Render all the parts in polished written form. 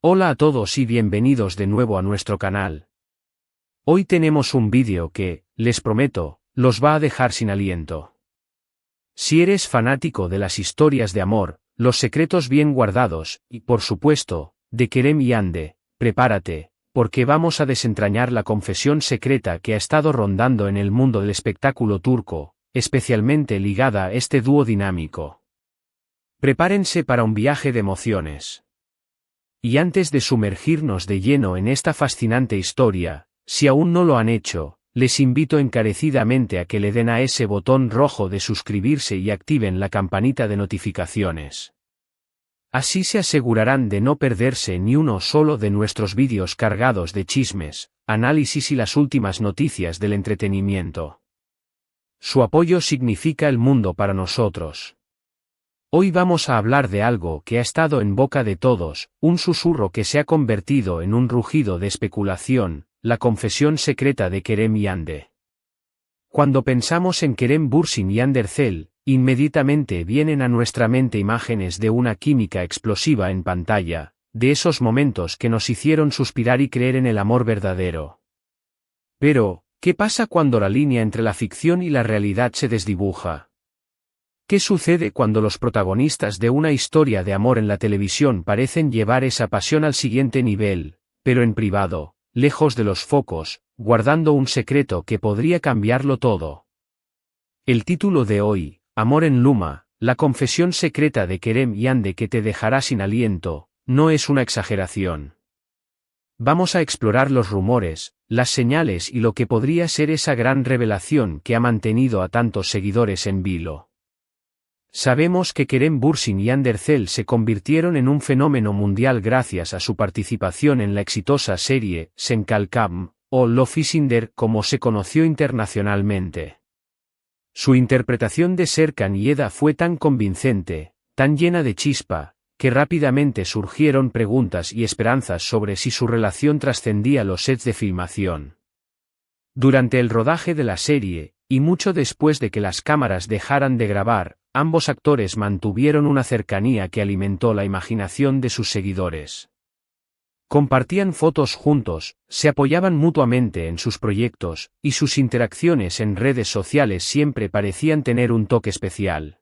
Hola a todos y bienvenidos de nuevo a nuestro canal. Hoy tenemos un vídeo que, les prometo, los va a dejar sin aliento. Si eres fanático de las historias de amor, los secretos bien guardados, y por supuesto, de Kerem y Hande, prepárate, porque vamos a desentrañar la confesión secreta que ha estado rondando en el mundo del espectáculo turco, especialmente ligada a este dúo dinámico. Prepárense para un viaje de emociones. Y antes de sumergirnos de lleno en esta fascinante historia, si aún no lo han hecho, les invito encarecidamente a que le den a ese botón rojo de suscribirse y activen la campanita de notificaciones. Así se asegurarán de no perderse ni uno solo de nuestros vídeos cargados de chismes, análisis y las últimas noticias del entretenimiento. Su apoyo significa el mundo para nosotros. Hoy vamos a hablar de algo que ha estado en boca de todos, un susurro que se ha convertido en un rugido de especulación, la confesión secreta de Kerem y Hande. Cuando pensamos en Kerem Bürsin y Hande Erçel, inmediatamente vienen a nuestra mente imágenes de una química explosiva en pantalla, de esos momentos que nos hicieron suspirar y creer en el amor verdadero. Pero, ¿qué pasa cuando la línea entre la ficción y la realidad se desdibuja? ¿Qué sucede cuando los protagonistas de una historia de amor en la televisión parecen llevar esa pasión al siguiente nivel, pero en privado, lejos de los focos, guardando un secreto que podría cambiarlo todo? El título de hoy, Amor en Luma, la confesión secreta de Kerem y Hande que te dejará sin aliento, no es una exageración. Vamos a explorar los rumores, las señales y lo que podría ser esa gran revelación que ha mantenido a tantos seguidores en vilo. Sabemos que Kerem Bürsin y Hande Erçel se convirtieron en un fenómeno mundial gracias a su participación en la exitosa serie Sen Kalkam, o Love is in There como se conoció internacionalmente. Su interpretación de Serkan y Eda fue tan convincente, tan llena de chispa, que rápidamente surgieron preguntas y esperanzas sobre si su relación trascendía los sets de filmación. Durante el rodaje de la serie, y mucho después de que las cámaras dejaran de grabar, ambos actores mantuvieron una cercanía que alimentó la imaginación de sus seguidores. Compartían fotos juntos, se apoyaban mutuamente en sus proyectos, y sus interacciones en redes sociales siempre parecían tener un toque especial.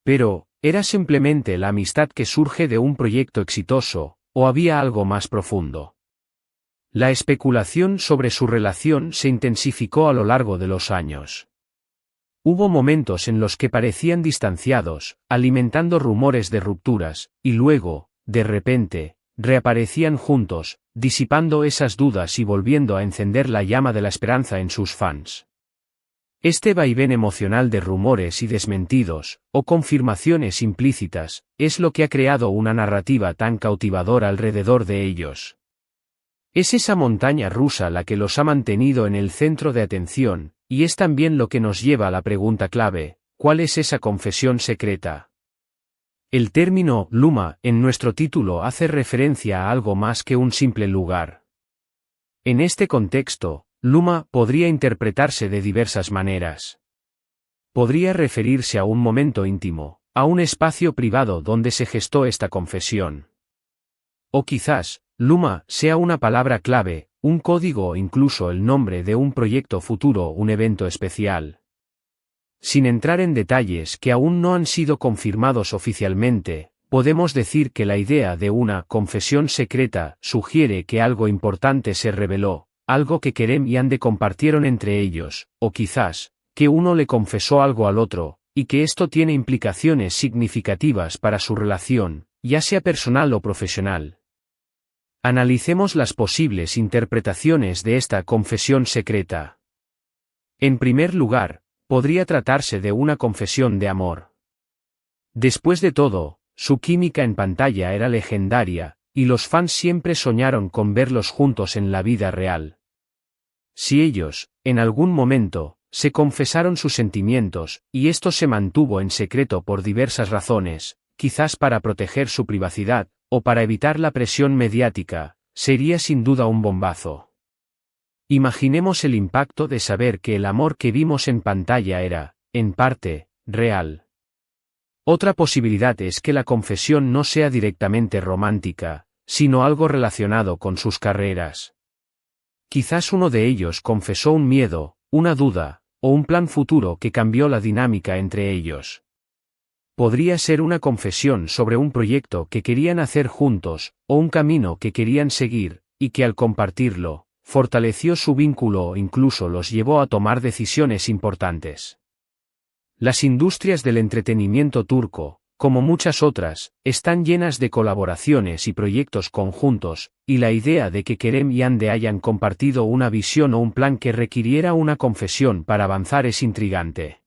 Pero, ¿era simplemente la amistad que surge de un proyecto exitoso, o había algo más profundo? La especulación sobre su relación se intensificó a lo largo de los años. Hubo momentos en los que parecían distanciados, alimentando rumores de rupturas, y luego, de repente, reaparecían juntos, disipando esas dudas y volviendo a encender la llama de la esperanza en sus fans. Este vaivén emocional de rumores y desmentidos, o confirmaciones implícitas, es lo que ha creado una narrativa tan cautivadora alrededor de ellos. Es esa montaña rusa la que los ha mantenido en el centro de atención, y es también lo que nos lleva a la pregunta clave: ¿cuál es esa confesión secreta? El término Luma en nuestro título hace referencia a algo más que un simple lugar. En este contexto, Luma podría interpretarse de diversas maneras. Podría referirse a un momento íntimo, a un espacio privado donde se gestó esta confesión. O quizás, Luma sea una palabra clave, un código o incluso el nombre de un proyecto futuro o un evento especial. Sin entrar en detalles que aún no han sido confirmados oficialmente, podemos decir que la idea de una confesión secreta sugiere que algo importante se reveló, algo que Kerem y Hande compartieron entre ellos, o quizás, que uno le confesó algo al otro, y que esto tiene implicaciones significativas para su relación, ya sea personal o profesional. Analicemos las posibles interpretaciones de esta confesión secreta. En primer lugar, podría tratarse de una confesión de amor. Después de todo, su química en pantalla era legendaria, y los fans siempre soñaron con verlos juntos en la vida real. Si ellos, en algún momento, se confesaron sus sentimientos, y esto se mantuvo en secreto por diversas razones, quizás para proteger su privacidad, o para evitar la presión mediática, sería sin duda un bombazo. Imaginemos el impacto de saber que el amor que vimos en pantalla era, en parte, real. Otra posibilidad es que la confesión no sea directamente romántica, sino algo relacionado con sus carreras. Quizás uno de ellos confesó un miedo, una duda, o un plan futuro que cambió la dinámica entre ellos. Podría ser una confesión sobre un proyecto que querían hacer juntos, o un camino que querían seguir, y que al compartirlo, fortaleció su vínculo o incluso los llevó a tomar decisiones importantes. Las industrias del entretenimiento turco, como muchas otras, están llenas de colaboraciones y proyectos conjuntos, y la idea de que Kerem y Hande hayan compartido una visión o un plan que requiriera una confesión para avanzar es intrigante.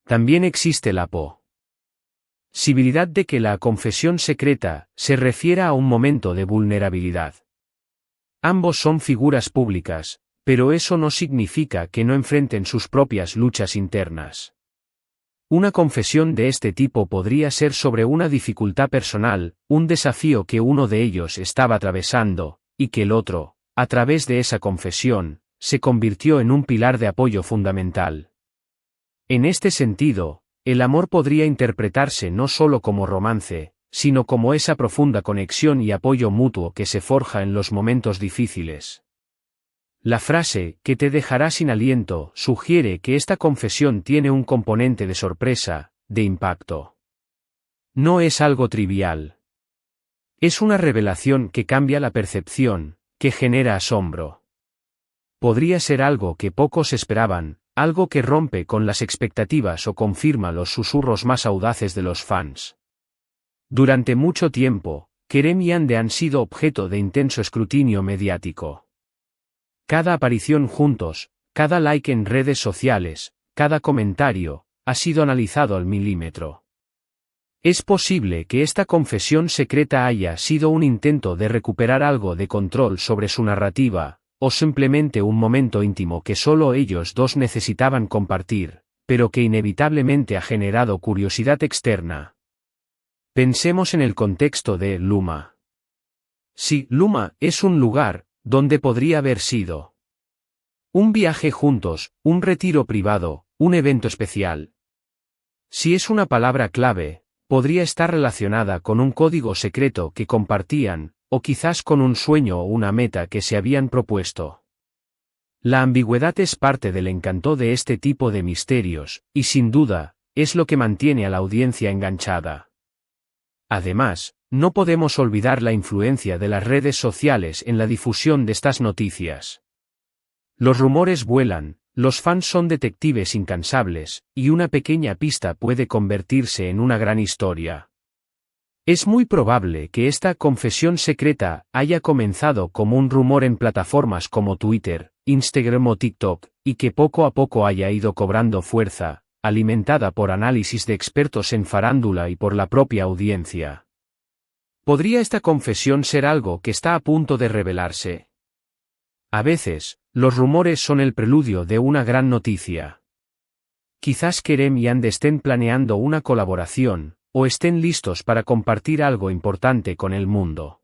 También existe la posibilidad de que la confesión secreta se refiera a un momento de vulnerabilidad. Ambos son figuras públicas, pero eso no significa que no enfrenten sus propias luchas internas. Una confesión de este tipo podría ser sobre una dificultad personal, un desafío que uno de ellos estaba atravesando, y que el otro, a través de esa confesión, se convirtió en un pilar de apoyo fundamental. En este sentido, el amor podría interpretarse no solo como romance, sino como esa profunda conexión y apoyo mutuo que se forja en los momentos difíciles. La frase, que te dejará sin aliento, sugiere que esta confesión tiene un componente de sorpresa, de impacto. No es algo trivial. Es una revelación que cambia la percepción, que genera asombro. Podría ser algo que pocos esperaban, algo que rompe con las expectativas o confirma los susurros más audaces de los fans. Durante mucho tiempo, Kerem y Hande han sido objeto de intenso escrutinio mediático. Cada aparición juntos, cada like en redes sociales, cada comentario, ha sido analizado al milímetro. Es posible que esta confesión secreta haya sido un intento de recuperar algo de control sobre su narrativa, o simplemente un momento íntimo que solo ellos dos necesitaban compartir, pero que inevitablemente ha generado curiosidad externa. Pensemos en el contexto de Luma. Sí, Luma es un lugar donde podría haber sido un viaje juntos, un retiro privado, un evento especial. Si es una palabra clave, podría estar relacionada con un código secreto que compartían, o quizás con un sueño o una meta que se habían propuesto. La ambigüedad es parte del encanto de este tipo de misterios, y sin duda, es lo que mantiene a la audiencia enganchada. Además, no podemos olvidar la influencia de las redes sociales en la difusión de estas noticias. Los rumores vuelan, los fans son detectives incansables, y una pequeña pista puede convertirse en una gran historia. Es muy probable que esta confesión secreta haya comenzado como un rumor en plataformas como Twitter, Instagram o TikTok, y que poco a poco haya ido cobrando fuerza, alimentada por análisis de expertos en farándula y por la propia audiencia. ¿Podría esta confesión ser algo que está a punto de revelarse? A veces, los rumores son el preludio de una gran noticia. Quizás Kerem y Hande estén planeando una colaboración, o estén listos para compartir algo importante con el mundo.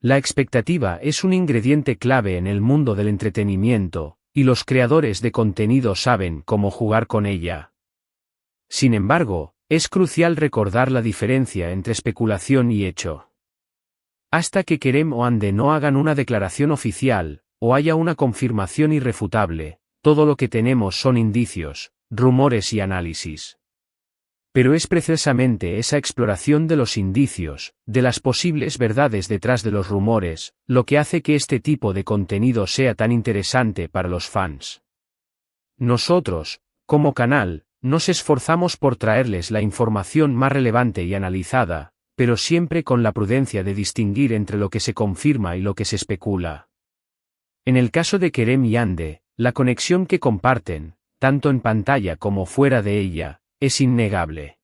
La expectativa es un ingrediente clave en el mundo del entretenimiento, y los creadores de contenido saben cómo jugar con ella. Sin embargo, es crucial recordar la diferencia entre especulación y hecho. Hasta que Kerem o Hande no hagan una declaración oficial, o haya una confirmación irrefutable, todo lo que tenemos son indicios, rumores y análisis. Pero es precisamente esa exploración de los indicios, de las posibles verdades detrás de los rumores, lo que hace que este tipo de contenido sea tan interesante para los fans. Nosotros, como canal, nos esforzamos por traerles la información más relevante y analizada, pero siempre con la prudencia de distinguir entre lo que se confirma y lo que se especula. En el caso de Kerem y Hande, la conexión que comparten, tanto en pantalla como fuera de ella, es innegable.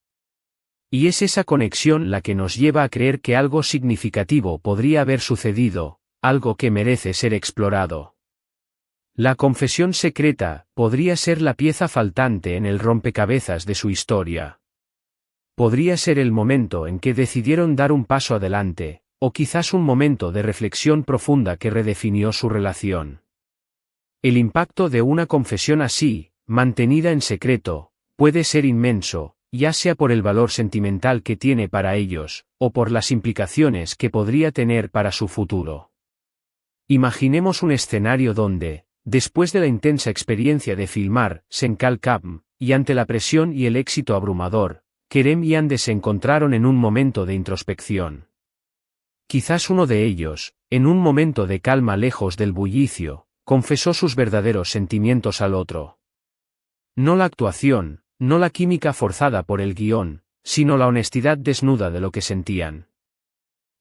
Y es esa conexión la que nos lleva a creer que algo significativo podría haber sucedido, algo que merece ser explorado. La confesión secreta podría ser la pieza faltante en el rompecabezas de su historia. Podría ser el momento en que decidieron dar un paso adelante, o quizás un momento de reflexión profunda que redefinió su relación. El impacto de una confesión así, mantenida en secreto, puede ser inmenso, ya sea por el valor sentimental que tiene para ellos, o por las implicaciones que podría tener para su futuro. Imaginemos un escenario donde, después de la intensa experiencia de filmar Senkal Kampm, y ante la presión y el éxito abrumador, Kerem y Ande se encontraron en un momento de introspección. Quizás uno de ellos, en un momento de calma lejos del bullicio, confesó sus verdaderos sentimientos al otro. No la actuación, no la química forzada por el guión, sino la honestidad desnuda de lo que sentían.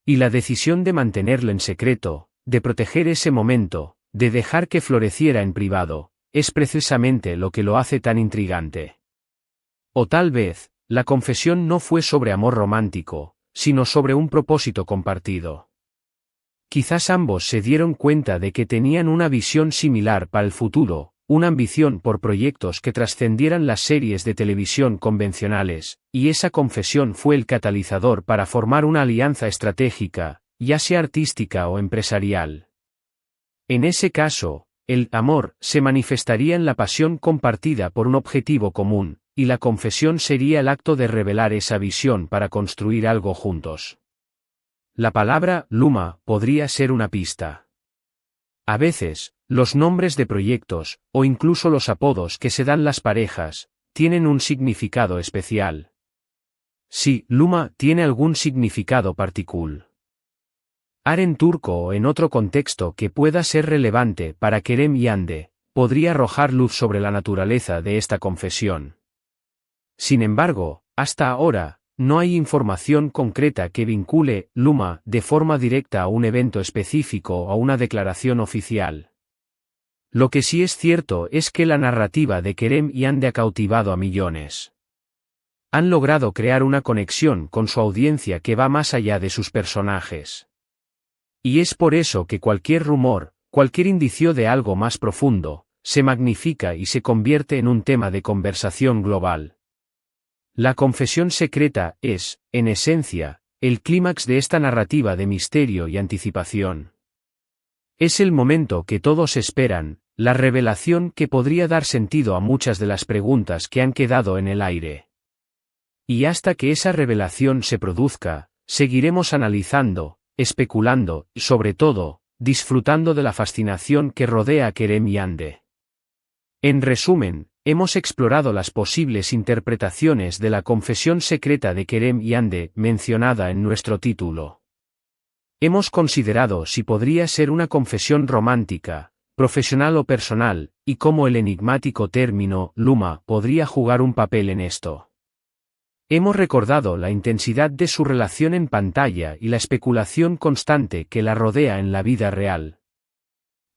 Y la decisión de mantenerlo en secreto, de proteger ese momento, de dejar que floreciera en privado, es precisamente lo que lo hace tan intrigante. O tal vez, la confesión no fue sobre amor romántico, sino sobre un propósito compartido. Quizás ambos se dieron cuenta de que tenían una visión similar para el futuro, una ambición por proyectos que trascendieran las series de televisión convencionales, y esa confesión fue el catalizador para formar una alianza estratégica, ya sea artística o empresarial. En ese caso, el amor se manifestaría en la pasión compartida por un objetivo común, y la confesión sería el acto de revelar esa visión para construir algo juntos. La palabra Luma podría ser una pista. A veces, los nombres de proyectos, o incluso los apodos que se dan las parejas, tienen un significado especial. Sí, Luma tiene algún significado particular. En turco o en otro contexto que pueda ser relevante para Kerem y Ande, podría arrojar luz sobre la naturaleza de esta confesión. Sin embargo, hasta ahora, no hay información concreta que vincule Luma de forma directa a un evento específico o a una declaración oficial. Lo que sí es cierto es que la narrativa de Kerem y Ande ha cautivado a millones. Han logrado crear una conexión con su audiencia que va más allá de sus personajes. Y es por eso que cualquier rumor, cualquier indicio de algo más profundo, se magnifica y se convierte en un tema de conversación global. La confesión secreta es, en esencia, el clímax de esta narrativa de misterio y anticipación. Es el momento que todos esperan, la revelación que podría dar sentido a muchas de las preguntas que han quedado en el aire. Y hasta que esa revelación se produzca, seguiremos analizando, especulando y, sobre todo, disfrutando de la fascinación que rodea a Kerem y Ande. En resumen, hemos explorado las posibles interpretaciones de la confesión secreta de Kerem y Ande mencionada en nuestro título. Hemos considerado si podría ser una confesión romántica, profesional o personal, y cómo el enigmático término Luma podría jugar un papel en esto. Hemos recordado la intensidad de su relación en pantalla y la especulación constante que la rodea en la vida real.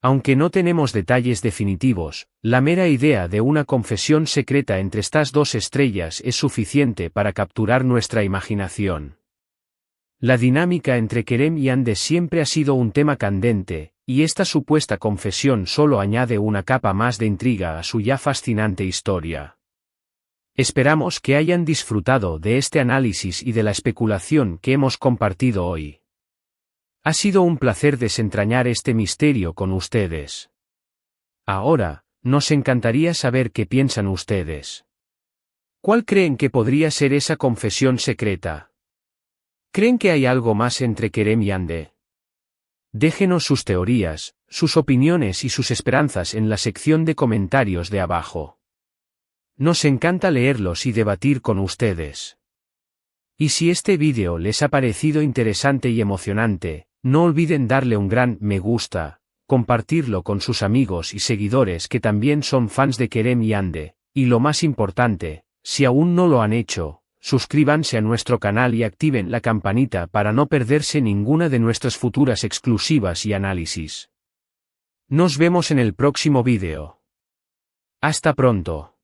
Aunque no tenemos detalles definitivos, la mera idea de una confesión secreta entre estas dos estrellas es suficiente para capturar nuestra imaginación. La dinámica entre Kerem y Ande siempre ha sido un tema candente, y esta supuesta confesión solo añade una capa más de intriga a su ya fascinante historia. Esperamos que hayan disfrutado de este análisis y de la especulación que hemos compartido hoy. Ha sido un placer desentrañar este misterio con ustedes. Ahora, nos encantaría saber qué piensan ustedes. ¿Cuál creen que podría ser esa confesión secreta? ¿Creen que hay algo más entre Kerem y Ande? Déjenos sus teorías, sus opiniones y sus esperanzas en la sección de comentarios de abajo. Nos encanta leerlos y debatir con ustedes. Y si este vídeo les ha parecido interesante y emocionante, no olviden darle un gran me gusta, compartirlo con sus amigos y seguidores que también son fans de Kerem y Ande, y lo más importante, si aún no lo han hecho, suscríbanse a nuestro canal y activen la campanita para no perderse ninguna de nuestras futuras exclusivas y análisis. Nos vemos en el próximo vídeo. Hasta pronto.